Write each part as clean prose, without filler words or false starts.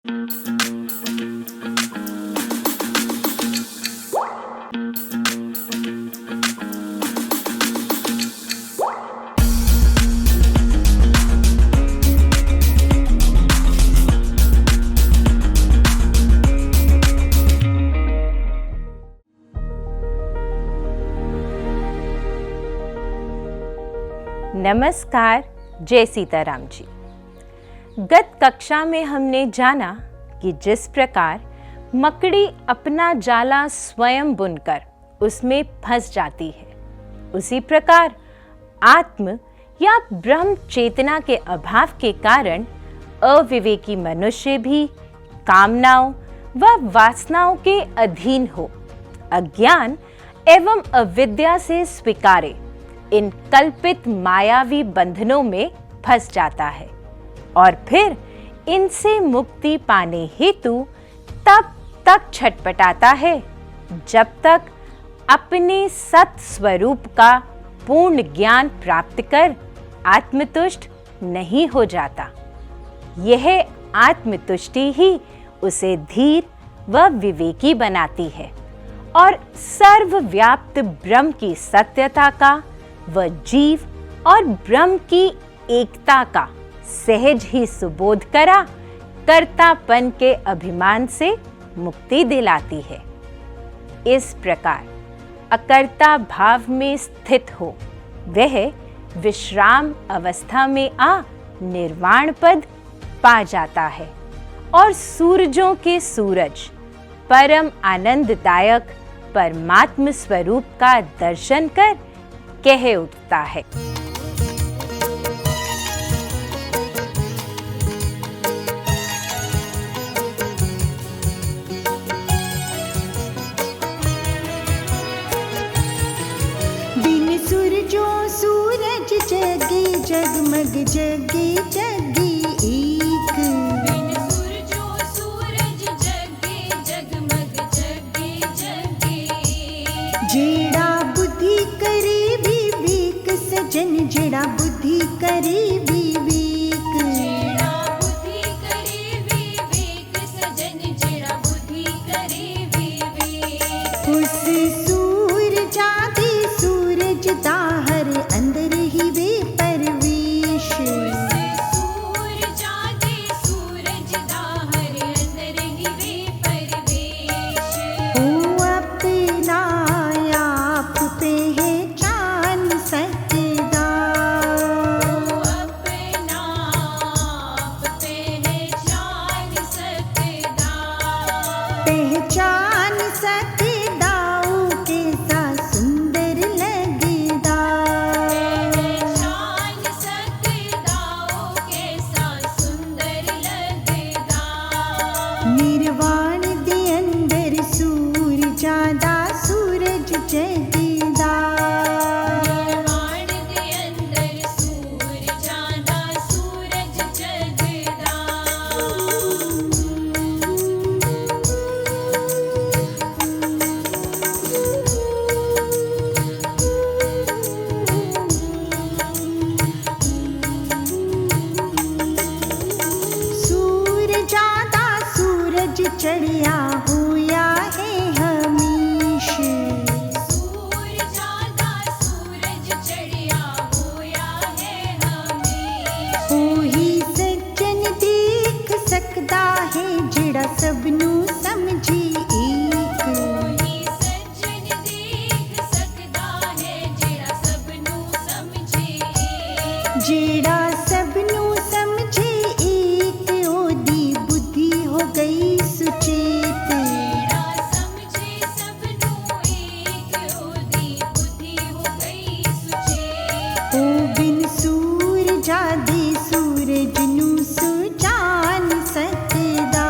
नमस्कार, जय सीताराम जी। गत कक्षा में हमने जाना कि जिस प्रकार मकड़ी अपना जाला स्वयं बुनकर उसमें फंस जाती है, उसी प्रकार आत्म या ब्रह्म चेतना के अभाव के कारण अविवेकी मनुष्य भी कामनाओं व वासनाओं के अधीन हो अज्ञान एवं अविद्या से स्वीकारे इन कल्पित मायावी बंधनों में फंस जाता है और फिर इनसे मुक्ति पाने हेतु तब तक छटपटाता है जब तक अपने सत स्वरूप का पूर्ण ज्ञान प्राप्त कर आत्मतुष्ट नहीं हो जाता। यह आत्मतुष्टि ही उसे धीर व विवेकी बनाती है और सर्वव्याप्त ब्रह्म की सत्यता का व जीव और ब्रह्म की एकता का सहज ही सुबोध करा कर्तापन के अभिमान से मुक्ति दिलाती है। इस प्रकार अकर्ता भाव में स्थित हो वह विश्राम अवस्था में आ निर्वाण पद पा जाता है और सूरजों के सूरज परम आनंददायक परमात्म स्वरूप का दर्शन कर कह उठता है। बिन सूरजों सूरज जगे जगमग जगे जगे एक। बिन सूरजों सूरज जगे जगमग जगे जगे एक। जेड़ा बुद्धि करे विवेक सजन, जेड़ा बुद्धि करे विवेक। जेड़ा बुद्धि करे विवेक सजन, जेड़ा बुद्धि करे विवेक। उस सूरजा दे सूरज दाहर अंदर ही वे परवेश। सूरजा दे सूरज दाहर अंदर ही वे परवेश। ओ अपना आप पहचान सकदा। अपना आप पहचान सकदा। पहचान सकदा ओ कैसा सुंदर लगदा। पहचान सकदा ओ कैसा सुंदर लगदा। निर्वाण दे अंदर सूरजा दा सूरज जगदा। निर्वाण दे अंदर सूरजा दा सूरज जगदा। सूरजा दा सूरज चढ़िया होया है हमीश। सूरजा दा सूरज चढ़िया होया है हमेश। ओही सज्जन देख सकदा है जेड़ा सबनू समझी एक। कोई सज्जन देख सकदा है जेड़ा सबनू समझे एक। जेड़ा सबनू समझे एक ओदी बुद्धि हो गई सुचेत। जेड़ा समझे सबनू एक ओदी बुद्धि हो गई सुचेत। ओ बिन सूरजा दे सूरज नू सुजान सकदा।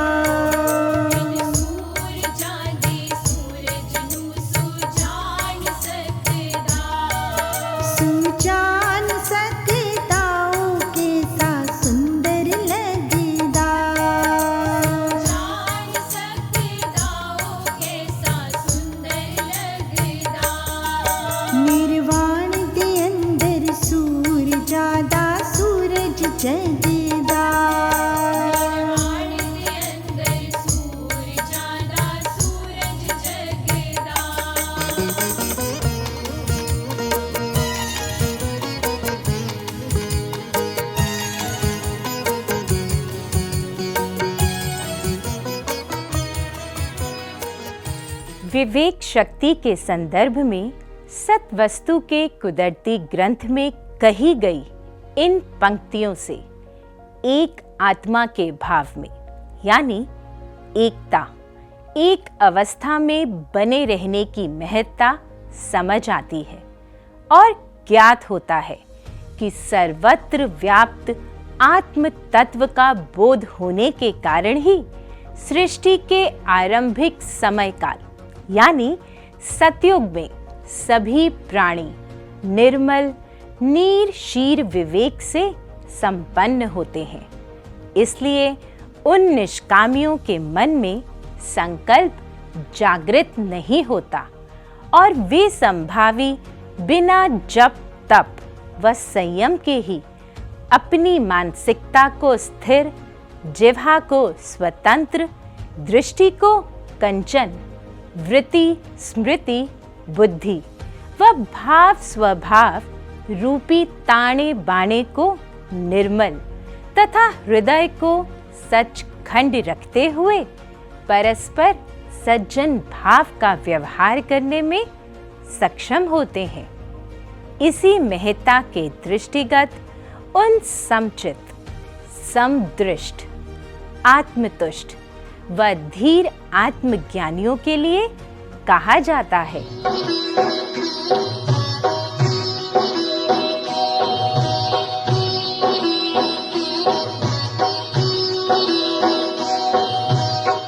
विवेक शक्ति के संदर्भ में सत्वस्तु के कुदरती ग्रंथ में कही गई इन पंक्तियों से एक आत्मा के भाव में यानी एकता, एक अवस्था में बने रहने की महत्ता समझ आती है और ज्ञात होता है कि सर्वत्र व्याप्त आत्म तत्व का बोध होने के कारण ही सृष्टि के आरंभिक समय काल यानी सतयुग में सभी प्राणी निर्मल नीर शीर विवेक से संपन्न होते हैं। इसलिए उन निष्कामियों के मन में संकल्प जागृत नहीं होता और वे संभावी बिना जप तप व संयम के ही अपनी मानसिकता को स्थिर, जिह्वा को स्वतंत्र, दृष्टि को कंचन, वृत्ति स्मृति बुद्धि व भाव स्वभाव रूपी ताणे बाणे को निर्मल तथा हृदय को सचखंड रखते हुए परस्पर सज्जन भाव का व्यवहार करने में सक्षम होते हैं। इसी महत्ता के दृष्टिगत उन समचित, समदृष्ट, आत्मतुष्ट व धीर आत्मज्ञानियों के लिए कहा जाता है।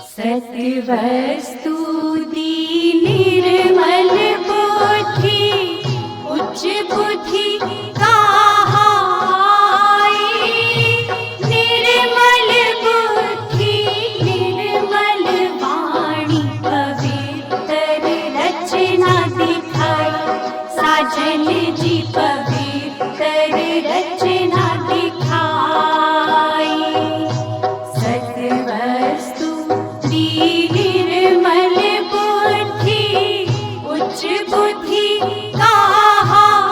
सत्वस्तु निर्मल बुद्धि उच्च बुद्धि कहाई, निर्मल बुद्धि निर्मल वाणी पवित्र रचना दिखाई, साजन जी पवित्र रचना दिखाई। सत्वस्तु निर्मल बुद्धि उच्च बुद्धि कहाई,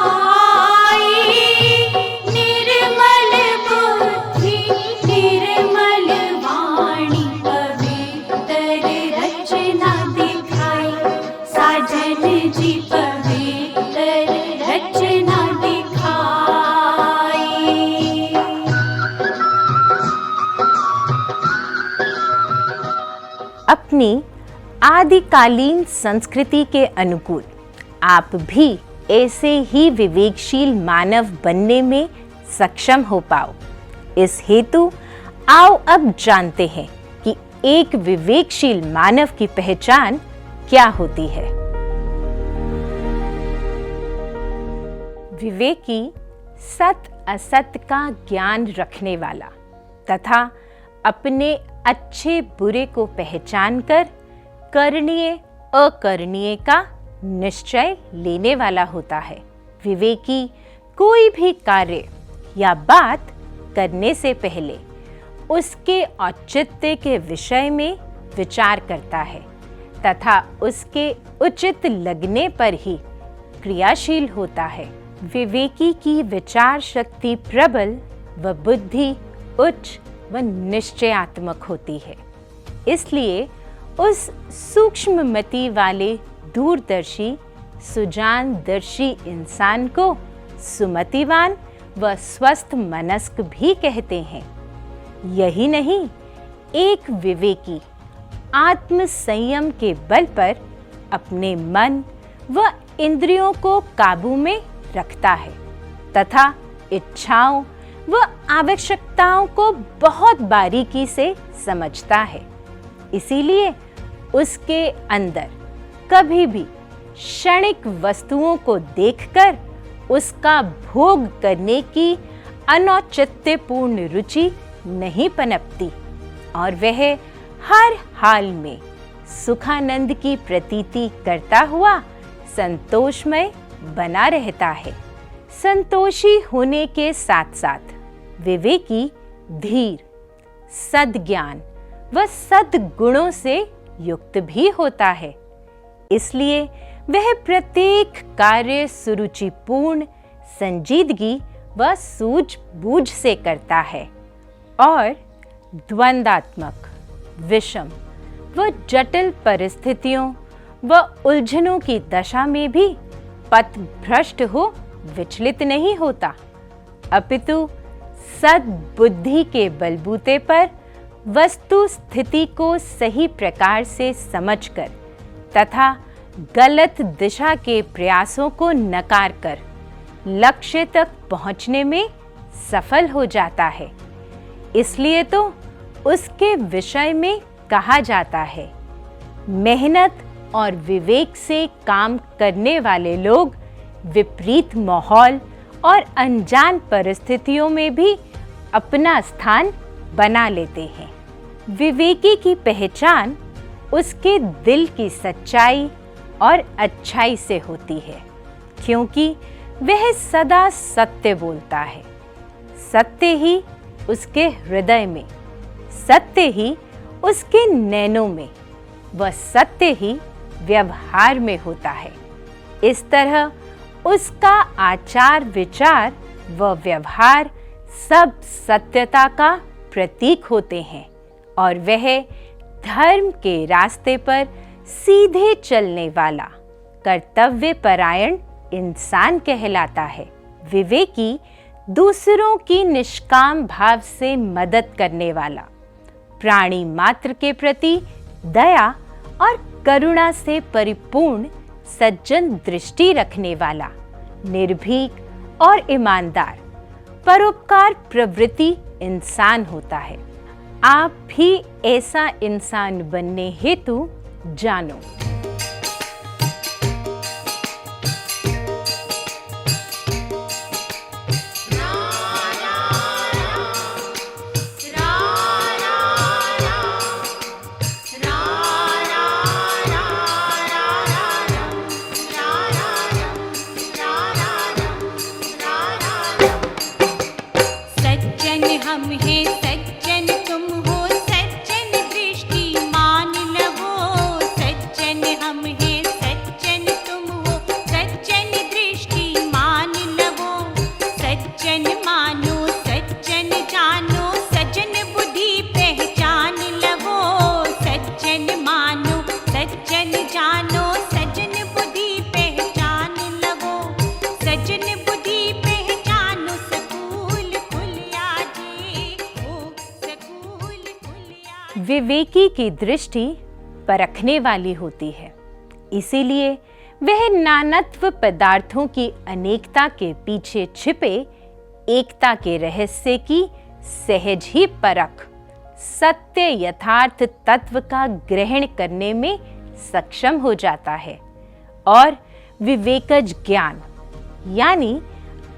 निर्मल बुद्धि निर्मल वाणी पवित्र रचना दिखाई, साजन जी पवित्र रचना दिखाई। अपनी आदिकालीन संस्कृति के अनुकूल आप भी ऐसे ही विवेकशील मानव बनने में सक्षम हो पाओ। इस हेतु आओ अब जानते हैं कि एक विवेकशील मानव की पहचान क्या होती है। विवेकी सत असत का ज्ञान रखने वाला तथा अपने अच्छे बुरे को पहचान कर करणीय अकरणीय का निश्चय लेने वाला होता है। विवेकी कोई भी कार्य या बात करने से पहले उसके औचित्य के विषय में विचार करता है तथा उसके उचित लगने पर ही क्रियाशील होता है। विवेकी की विचार शक्ति प्रबल व बुद्धि उच्च व निश्चयात्मक होती है। इसलिए उस सूक्ष्ममति वाले दूरदर्शी सुजानदर्शी इंसान को सुमतिवान व स्वस्थ मनस्क भी कहते हैं। यही नहीं, एक विवेकी आत्म संयम के बल पर अपने मन व इंद्रियों को काबू में रखता है तथा इच्छाओं व आवश्यकताओं को बहुत बारीकी से समझता है। इसीलिए उसके अंदर कभी भी क्षणिक वस्तुओं को देखकर उसका भोग करने की अनौचित्यपूर्ण रुचि नहीं पनपती और वह हर हाल में सुखानंद की प्रतीति करता हुआ संतोषमय बना रहता है। संतोषी होने के साथ साथ विवेकी धीर, सद्ज्ञान व सद्गुणों से युक्त भी होता है। इसलिए वह प्रत्येक कार्य सुरुचिपूर्ण, संजीदगी व सूझबूझ से करता है और द्वंद्वात्मक, विषम व जटिल परिस्थितियों व उलझनों की दशा में भी पथ भ्रष्ट हो विचलित नहीं होता, अपितु सद्बुद्धि के बलबूते पर वस्तु स्थिति को सही प्रकार से समझकर तथा गलत दिशा के प्रयासों को नकार कर लक्ष्य तक पहुंचने में सफल हो जाता है। इसलिए तो उसके विषय में कहा जाता है, मेहनत और विवेक से काम करने वाले लोग विपरीत माहौल और अनजान परिस्थितियों में भी अपना स्थान बना लेते हैं। विवेकी की पहचान उसके दिल की सच्चाई और अच्छाई से होती है, क्योंकि वह सदा सत्य बोलता है। सत्य ही उसके हृदय में, सत्य ही उसके नैनों में, व सत्य ही व्यवहार में होता है। इस तरह उसका आचार विचार व व्यवहार सब सत्यता का प्रतीक होते हैं और वह धर्म के रास्ते पर सीधे चलने वाला कर्तव्य परायण इंसान कहलाता है। विवेकी दूसरों की निष्काम भाव से मदद करने वाला, प्राणी मात्र के प्रति दया और करुणा से परिपूर्ण सज्जन दृष्टि रखने वाला, निर्भीक और ईमानदार, परोपकार प्रवृत्ति इंसान होता है। आप भी ऐसा इंसान बनने हेतु जानो। सज्जन हम हैं सज्जन तुम हो, सज्जन दृष्टि मान लवो। सज्जन हम हैं सज्जन तुम हो, सज्जन दृष्टि मान लवो। सज्जन मानो सज्जन जानो, सज्जन बुद्धि पहचान लवो। सज्जन मानो सज्जन जानो, सज्जन बुद्धि पहचान लवो। सज्जन बुद्धि पहचानो, सकूल खुलिया जे ओ, सकूल खुलिया। विवेकी की दृष्टि परखने वाली होती है, इसीलिए वह नानत्व पदार्थों की अनेकता के पीछे छिपे एकता के रहस्य की सहज ही परख, सत्य यथार्थ तत्व का ग्रहण करने में सक्षम हो जाता है और विवेकज ज्ञान यानी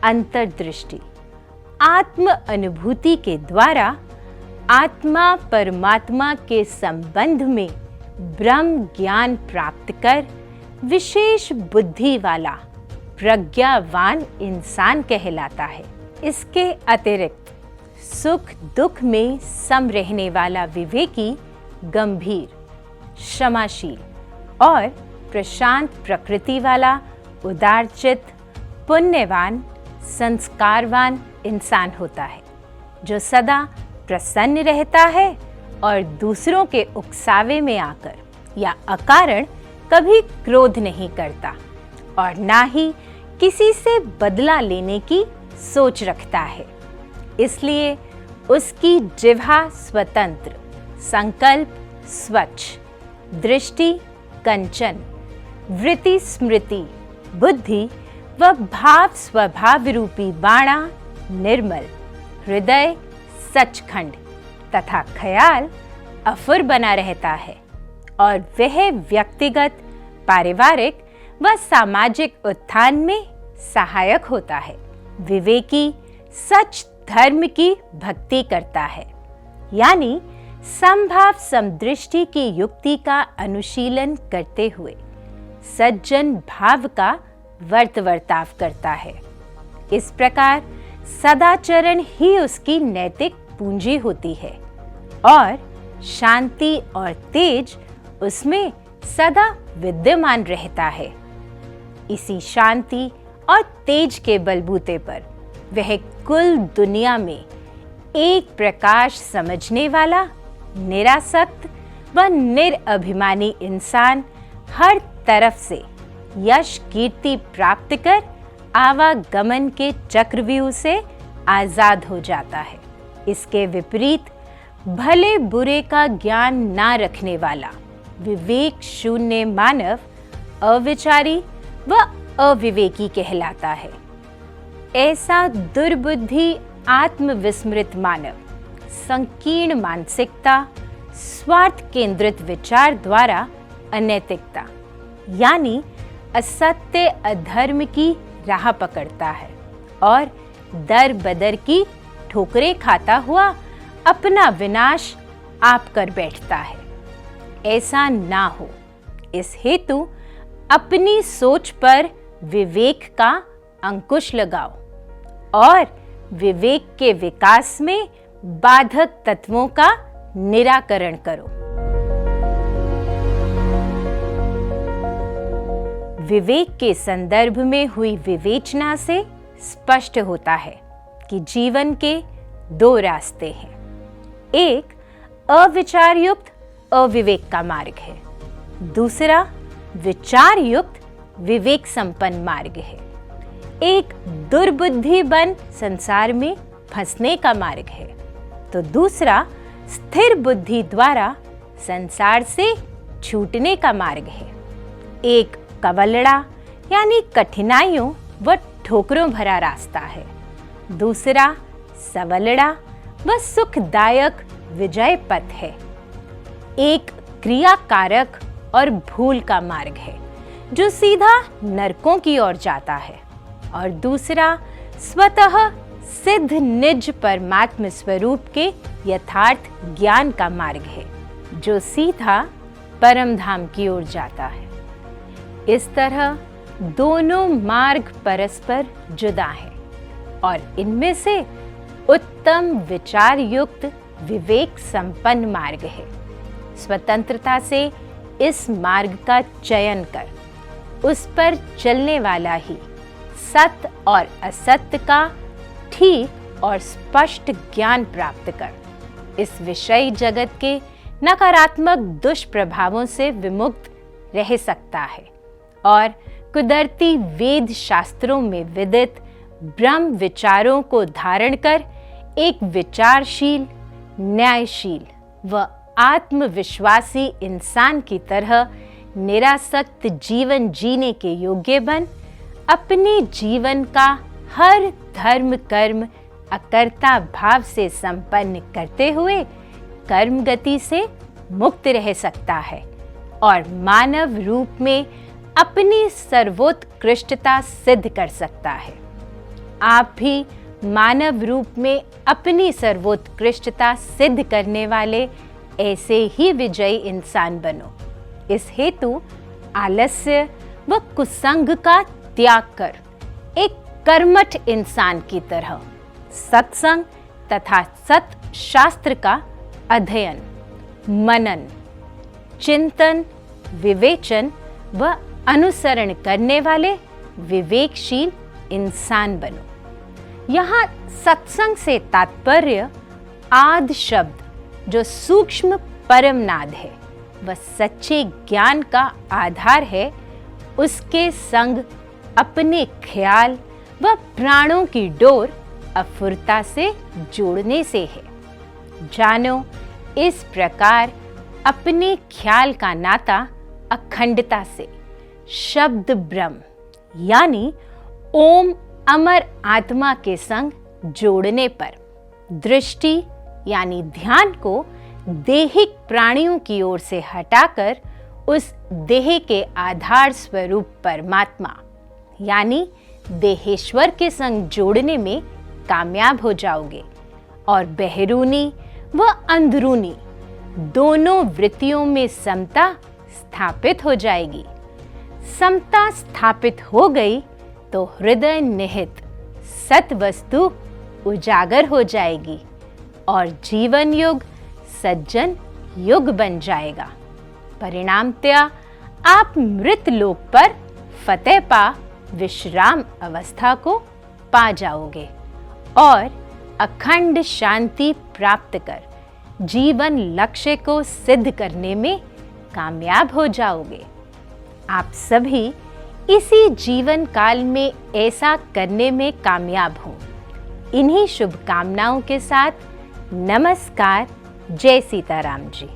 अंतर्दृष्टि, आत्म अनुभूति के द्वारा आत्मा परमात्मा के संबंध में ब्रह्म ज्ञान प्राप्त कर विशेष बुद्धि वाला प्रज्ञावान इंसान कहलाता है। इसके अतिरिक्त सुख दुख में सम रहने वाला विवेकी गंभीर, क्षमाशील और प्रशांत प्रकृति वाला उदारचित, पुण्यवान, संस्कारवान इंसान होता है, जो सदा प्रसन्न रहता है और दूसरों के उकसावे में आकर या अकारण कभी क्रोध नहीं करता और ना ही किसी से बदला लेने की सोच रखता है। इसलिए उसकी जिह्वा स्वतंत्र, संकल्प स्वच्छ, दृष्टि कंचन, वृत्ति स्मृति, बुद्धि व भाव स्वभाव रूपी बाणा निर्मल, हृदय सचखंड तथा ख्याल अफुर बना रहता है और वह व्यक्तिगत, पारिवारिक व सामाजिक उत्थान में सहायक होता है। विवेकी सच धर्म की भक्ति करता है, यानी समभाव समदृष्टि की युक्ति का अनुशीलन करते हुए सज्जन भाव का वर्ताव करता है। इस प्रकार सदाचरण ही उसकी नैतिक पूंजी होती है और शांति और तेज उसमें सदा विद्यमान रहता है। इसी शांति और तेज के बलबूते पर वह कुल दुनिया में एक प्रकाश समझने वाला, निरासक्त व निरअभिमानी इंसान हर तरफ से यश कीर्ति प्राप्त कर आवागमन के चक्रव्यूह से आजाद हो जाता है। इसके विपरीत भले बुरे का ज्ञान ना रखने वाला विवेक शून्य मानव अविचारी व अविवेकी कहलाता है। ऐसा दुर्बुद्धि आत्मविस्मृत मानव संकीर्ण मानसिकता, स्वार्थ केंद्रित विचार द्वारा अनैतिकता यानी असत्य अधर्म की राह पकड़ता है और दर बदर की ठोकरें खाता हुआ अपना विनाश आप कर बैठता है। ऐसा ना हो, इस हेतु अपनी सोच पर विवेक का अंकुश लगाओ और विवेक के विकास में बाधक तत्वों का निराकरण करो। विवेक के संदर्भ में हुई विवेचना से स्पष्ट होता है कि जीवन के दो रास्ते हैं। एक अविचार युक्त अविवेक का मार्ग है, दूसरा विचार युक्त विवेक संपन्न मार्ग है। एक दुर्बुद्धि बन संसार में फंसने का मार्ग है तो दूसरा स्थिर बुद्धि द्वारा संसार से छूटने का मार्ग है। एक कवलड़ा यानी कठिनाइयों व ठोकरों भरा रास्ता है, दूसरा सवलड़ा व सुखदायक विजय पथ है। एक क्रियाकारक और भूल का मार्ग है जो सीधा नरकों की ओर जाता है और दूसरा स्वतः सिद्ध निज परमात्म स्वरूप के यथार्थ ज्ञान का मार्ग है जो सीधा परम धाम की ओर जाता है। इस तरह दोनों मार्ग परस्पर जुदा हैं और इनमें से उत्तम विचार युक्त विवेक संपन्न मार्ग है। स्वतंत्रता से इस मार्ग का चयन कर उस पर चलने वाला ही सत्य और असत्य का ठीक और स्पष्ट ज्ञान प्राप्त कर इस विषय जगत के नकारात्मक दुष्प्रभावों से विमुक्त रह सकता है और कुदरती वेद शास्त्रों में विदित ब्रह्म विचारों को धारण कर एक विचारशील, न्यायशील व आत्मविश्वासी इंसान की तरह निरासक्त जीवन जीने के योग्य बन अपने जीवन का हर धर्म कर्म अकर्ता भाव से संपन्न करते हुए कर्म गति से मुक्त रह सकता है और मानव रूप में अपनी सर्वोत्कृष्टता सिद्ध कर सकता है। आप भी मानव रूप में अपनी सर्वोत्कृष्टता सिद्ध करने वाले ऐसे ही विजयी इंसान बनो। इस हेतु आलस्य व कुसंग का त्याग कर एक कर्मठ इंसान की तरह सत्संग तथा सत शास्त्र का अध्ययन, मनन, चिंतन, विवेचन व अनुसरण करने वाले विवेकशील इंसान बनो। यहाँ सत्संग से तात्पर्य आदि शब्द जो सूक्ष्म परम नाद है व सच्चे ज्ञान का आधार है, उसके संग अपने ख्याल व प्राणों की डोर अफुरता से जोड़ने से है। जानो इस प्रकार अपने ख्याल का नाता अखंडता से शब्द ब्रह्म यानी ओम अमर आत्मा के संग जोड़ने पर दृष्टि यानी ध्यान को देहिक प्राणियों की ओर से हटाकर उस देह के आधार स्वरूप परमात्मा यानी देहेश्वर के संग जोड़ने में कामयाब हो जाओगे और बहरूनी व अंदरूनी दोनों वृत्तियों में समता स्थापित हो जाएगी। समता स्थापित हो गई तो हृदय निहित सत वस्तु उजागर हो जाएगी और जीवन युग सज्जन युग बन जाएगा। परिणामतया आप मृत लोक पर फतेह पा विश्राम अवस्था को पा जाओगे और अखंड शांति प्राप्त कर जीवन लक्ष्य को सिद्ध करने में कामयाब हो जाओगे। आप सभी इसी जीवन काल में ऐसा करने में कामयाब हों। इन्हीं शुभकामनाओं के साथ नमस्कार। जय सीताराम जी।